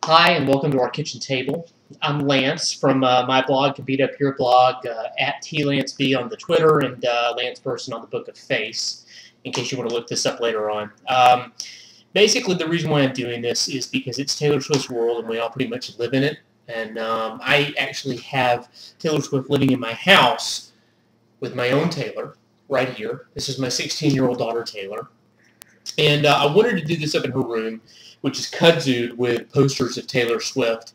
Hi, and welcome to our kitchen table. I'm Lance from my blog, Compete Up Your Blog, at TLanceB on the Twitter, and Lance Person on the Book of Face, in case you want to look this up later on. Basically, the reason why I'm doing this is because it's Taylor Swift's world, and we all pretty much live in it. And I actually have Taylor Swift living in my house with my own Taylor right here. This is my 16-year-old daughter, Taylor. And I wanted to do this up in her room, which is kudzued with posters of Taylor Swift,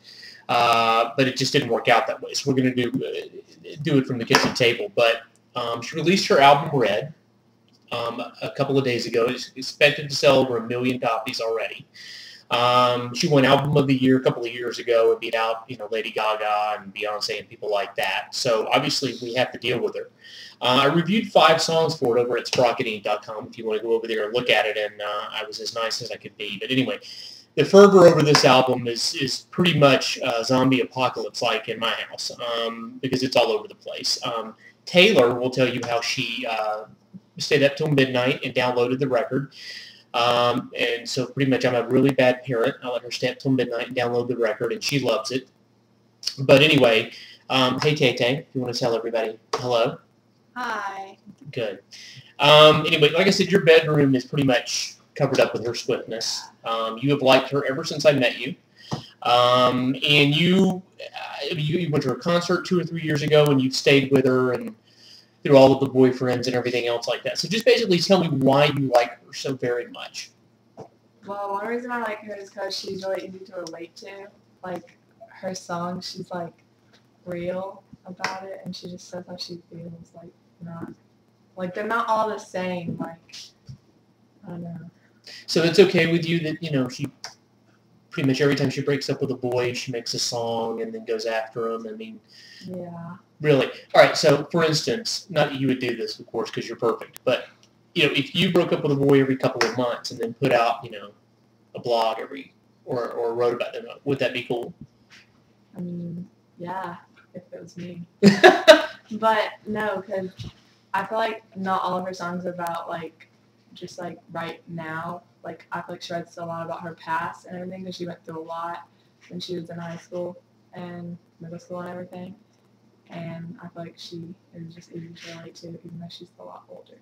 but it just didn't work out that way. So we're going to do it from the kitchen table. But she released her album Red a couple of days ago. It's expected to sell over 1 million copies already. She won Album of the Year a couple of years ago and beat out, Lady Gaga and Beyonce and people like that. So obviously we have to deal with her. I reviewed 5 songs for it over at sprocketing.com if you want to go over there and look at it, and I was as nice as I could be. But anyway, the fervor over this album is pretty much zombie apocalypse-like in my house because it's all over the place. Taylor will tell you how she stayed up till midnight and downloaded the record. And so pretty much I'm a really bad parent. I let her stay up till midnight and download the record, and she loves it. But anyway, hey Tay-Tay, if you want to tell everybody hello. Hi. Good. Anyway, like I said, your bedroom is pretty much covered up with her Swiftness. You have liked her ever since I met you. And you went to her concert 2 or 3 years ago, and you've stayed with her and through all of the boyfriends and everything else like that. So just basically tell me why you like her so very much. Well, one reason I like her is because she's really easy to relate to. Like, her songs, she's, like, real about it, and she just says how she feels, like, not, like, they're not all the same, like, I don't know. So it's okay with you that, she pretty much every time she breaks up with a boy, she makes a song and then goes after him. I mean, yeah. Really? All right, so for instance, not that you would do this, of course, because you're perfect, but, if you broke up with a boy every couple of months and then put out, a blog or wrote about them, would that be cool? I mean, yeah, if it was me. But no, because I feel like not all of her songs are about, like, just, like, right now. Like, I feel like she writes a lot about her past and everything, because she went through a lot when she was in high school and middle school and everything. And I feel like she is just easy to relate to, even though she's a lot older.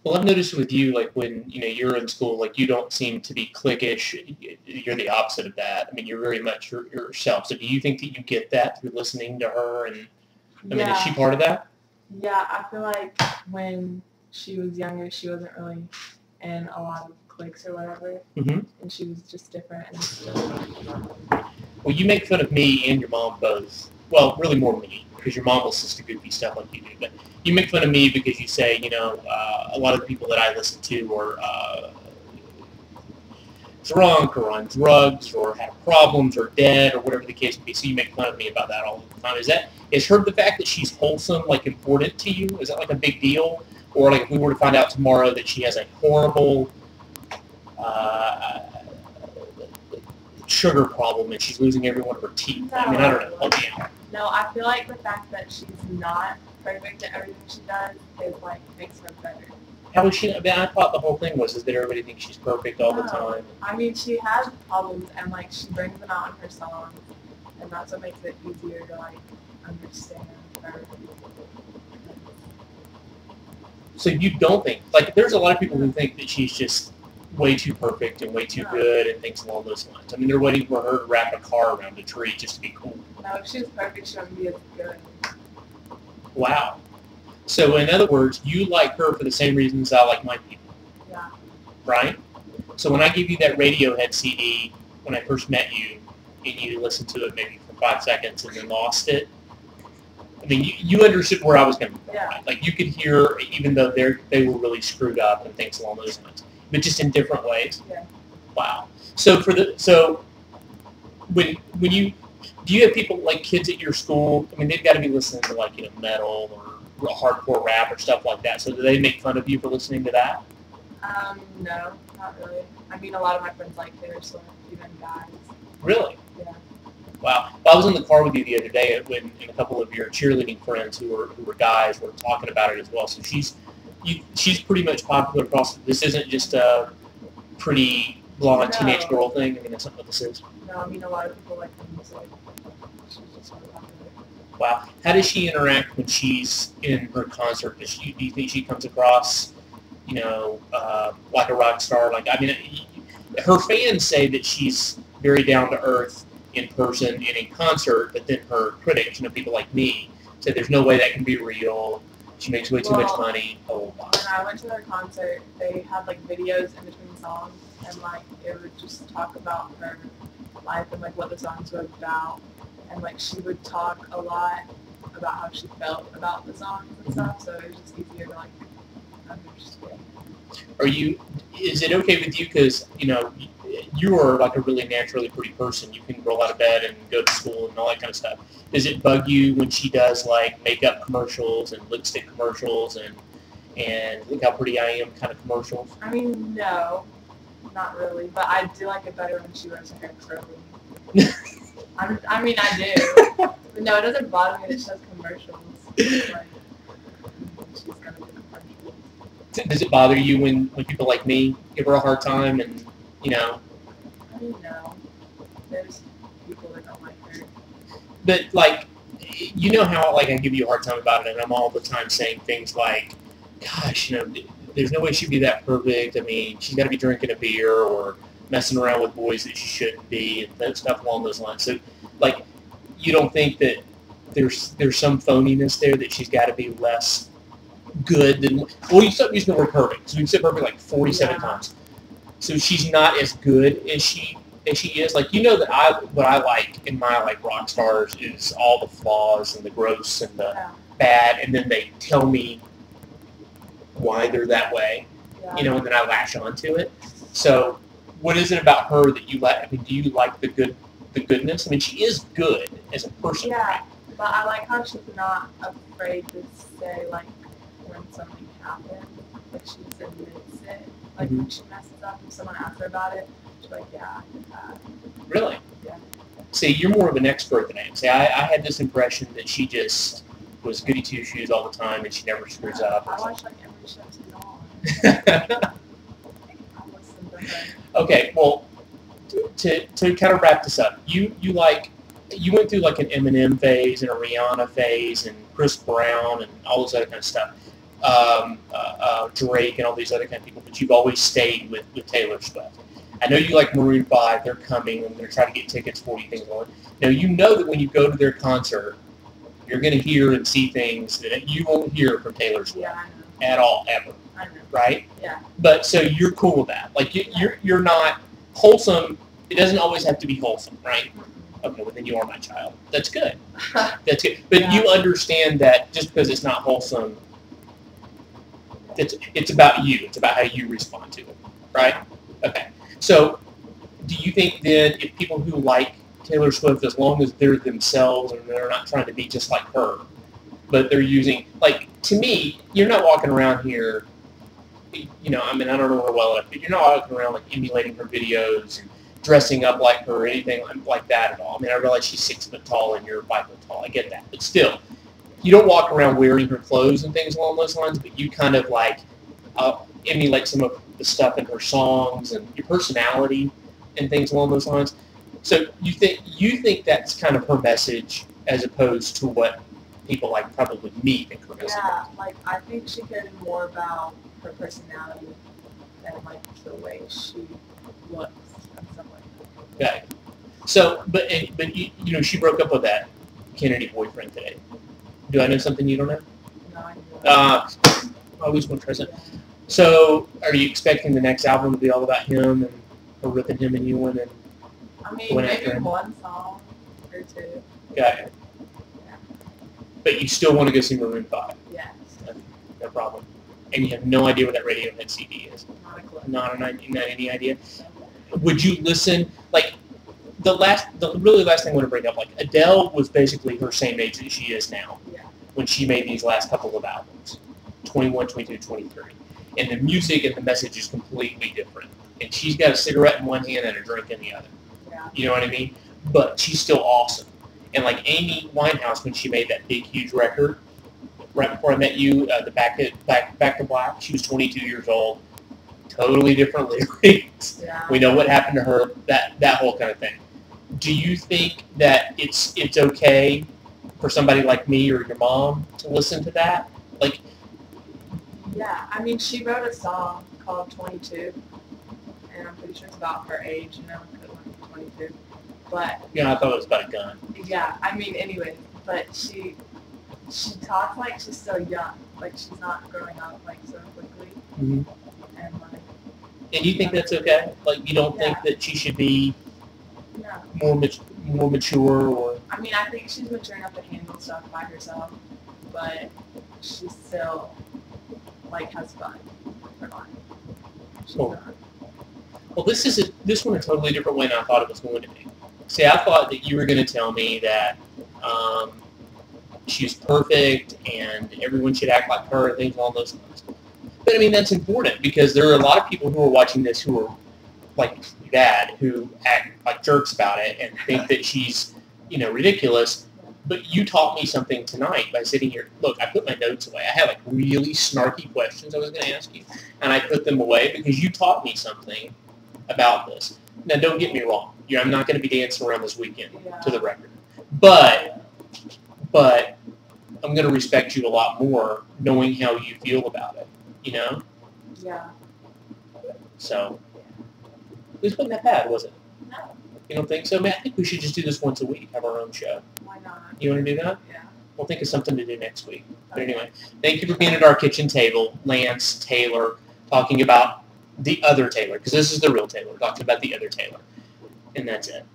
Well, I've noticed with you, like, when, you're in school, like, you don't seem to be cliquish. You're the opposite of that. I mean, you're very much yourself. So do you think that you get that through listening to her? And, I mean, is she part of that? Yeah, I feel like when she was younger, she wasn't really in a lot of cliques or whatever. Mm-hmm. And she was just different and stuff. Well, you make fun of me and your mom both. Well, really more me, because your mom listens to goofy stuff like you do. But you make fun of me because you say, a lot of the people that I listen to are drunk or on drugs or have problems or dead or whatever the case may be. So you make fun of me about that all the time. Is the fact that she's wholesome, like, important to you? Is that, like, a big deal? Or, like, if we were to find out tomorrow that she has a horrible sugar problem and she's losing every one of her teeth. No. I mean, I don't know. No, I feel like the fact that she's not perfect at everything she does is, like, makes her better. How is she? I mean, I thought the whole thing was that everybody thinks she's perfect all the time. I mean, she has problems, and, like, she brings them out in her songs, and that's what makes it easier to, like, understand her. So you don't think, like, there's a lot of people who think that she's just way too perfect and way too good and things along those lines. I mean, they're waiting for her to wrap a car around a tree just to be cool. No, if she was perfect, she wouldn't be as good. Wow. So in other words, you like her for the same reasons I like my people. Yeah. Right? So when I give you that Radiohead CD when I first met you, and you listened to it maybe for 5 seconds and then lost it, I mean, you understood where I was going to go. Yeah. Right? Like, you could hear, even though they were really screwed up and things along those lines, but just in different ways. Yeah. Wow. So when you do you have people, like, kids at your school? I mean, they've got to be listening to, like, metal or hardcore rap or stuff like that. So do they make fun of you for listening to that? No, not really. I mean, a lot of my friends like Taylor Swift, even guys. Really? Yeah. Wow. Well, I was in the car with you the other day when a couple of your cheerleading friends who were guys were talking about it as well. So she's pretty much popular across. This isn't just a pretty blonde No. teenage girl thing? I mean, that's not what this is. No, I mean a lot of people like the music. She's just really popular. Wow. How does she interact when she's in her concert? Do you think she comes across, like a rock star? Like, I mean, her fans say that she's very down to earth in person and in concert, but then her critics, people like me, say there's no way that can be real. She makes way too much money. Oh, wow. When I went to their concert, they had like videos in between songs, and like it would just talk about her life and like what the songs were about, and like she would talk a lot about how she felt about the songs and stuff. So it was just easier to like understand. Is it okay with you because you are like a really naturally pretty person? You can roll out of bed and go to school and all that kind of stuff. Does it bug you when she does like makeup commercials and lipstick commercials and look how pretty I am kind of commercials? I mean, no, not really, but I do like it better when she wears her hair curly. I mean, I do. But no, it doesn't bother me that she does commercials. Like, she's gonna do commercials. Does it bother you when people like me give her a hard time and I mean, no. There's people that don't like her. But like, how like I give you a hard time about it, and I'm all the time saying things like, "Gosh, there's no way she'd be that perfect. I mean, she's got to be drinking a beer or messing around with boys that she shouldn't be, and that stuff along those lines." So, like, you don't think that there's some phoniness there that she's got to be less good than? Well, you start using the word perfect, so we've said perfect like 47 times. So she's not as good as she is. Like, that what I like in my like rock stars is all the flaws and the gross and the bad, and then they tell me why they're that way, and then I latch onto it. So what is it about her that you like? I mean, do you like the goodness? I mean, she is good as a person. Yeah, right? but I like how she's not afraid to say like when something happened, like she just admits it. Like when she messes up, if someone asks her about it, she's like, "Yeah, I did that." Really? Yeah. See, you're more of an expert than I am. See, I had this impression that she just was goody two shoes all the time and she never screws up. I watch like every show she's on. I listen to her. Okay, well, to kind of wrap this up, you went through like an Eminem phase and a Rihanna phase and Chris Brown and all this other kind of stuff, Drake and all these other kind of people, but you've always stayed with Taylor Swift. I know you like Maroon 5. They're coming. I'm going to try to get tickets for you, things on. Now, you know that when you go to their concert, you're going to hear and see things that you won't hear from Taylor Swift at all, ever. I know. Right? Yeah. But so you're cool with that. Like you're not wholesome. It doesn't always have to be wholesome, right? Okay, well then you are my child. That's good. That's good. But you understand that just because it's not wholesome, it's about you. It's about how you respond to it, right? Okay. So do you think then if people who like Taylor Swift, as long as they're themselves and they're not trying to be just like her, but they're using, like, to me, you're not walking around here, I mean, I don't know her well enough, but you're not walking around like emulating her videos and dressing up like her or anything like that at all. I mean, I realize she's 6 foot tall and you're 5 foot tall. I get that. But still, you don't walk around wearing her clothes and things along those lines, but you kind of like emulate some of the stuff in her songs and your personality and things along those lines. So you think that's kind of her message as opposed to what people like probably me think her message. Yeah, like I think she cared more about her personality than like the way she looks and stuff like that. Okay. So, but she broke up with that Kennedy boyfriend today. Do I know something you don't know? No, I I always want to try something. So, are you expecting the next album to be all about him and her ripping him a new one? And I mean, maybe one song or two. got it. Yeah. But you still want to go see Maroon 5? Yes. No problem. And you have no idea what that Radiohead CD is? Not a clue. Not any idea? Would you listen, like, the really last thing I want to bring up, like, Adele was basically her same age that she is now when she made these last couple of albums, 21, 22, 23. And the music and the message is completely different. And she's got a cigarette in one hand and a drink in the other. Yeah. You know what I mean? But she's still awesome. And like Amy Winehouse, when she made that big, huge record, right before I met you, the Back to Black, she was 22 years old. totally different lyrics. Yeah. We know what happened to her, that whole kind of thing. Do you think that it's okay for somebody like me or your mom to listen to that? Like, Yeah, I mean, she wrote a song called 22, and I'm pretty sure it's about her age, 22. But I thought it was about a gun. yeah, I mean, anyway, but she talks like she's still young, like she's not growing up like so quickly, Mm-hmm. and like. And you think that's okay? Like, you don't think that she should be No. more mature, or? I mean, I think she's mature enough to handle stuff by herself, but she still like has fun with her life. Cool. Well, this went a totally different way than I thought it was going to be. See, I thought that you were going to tell me that she's perfect and everyone should act like her and things along those lines. But I mean, that's important because there are a lot of people who are watching this who are like Dad, who act like jerks about it and think that she's, ridiculous. But you taught me something tonight by sitting here. Look, I put my notes away. I had like really snarky questions I was going to ask you, and I put them away because you taught me something about this. Now, don't get me wrong. I'm not going to be dancing around this weekend, to the record. But I'm going to respect you a lot more knowing how you feel about it, Yeah. So, this wasn't that bad, was it? No. You don't think so? Man, I think we should just do this once a week, have our own show. Why not? You want to do that? Yeah. We'll think of something to do next week. But anyway, thank you for being at our kitchen table, Lance, Taylor, talking about the other Taylor, because this is the real Taylor, talking about the other Taylor. And that's it.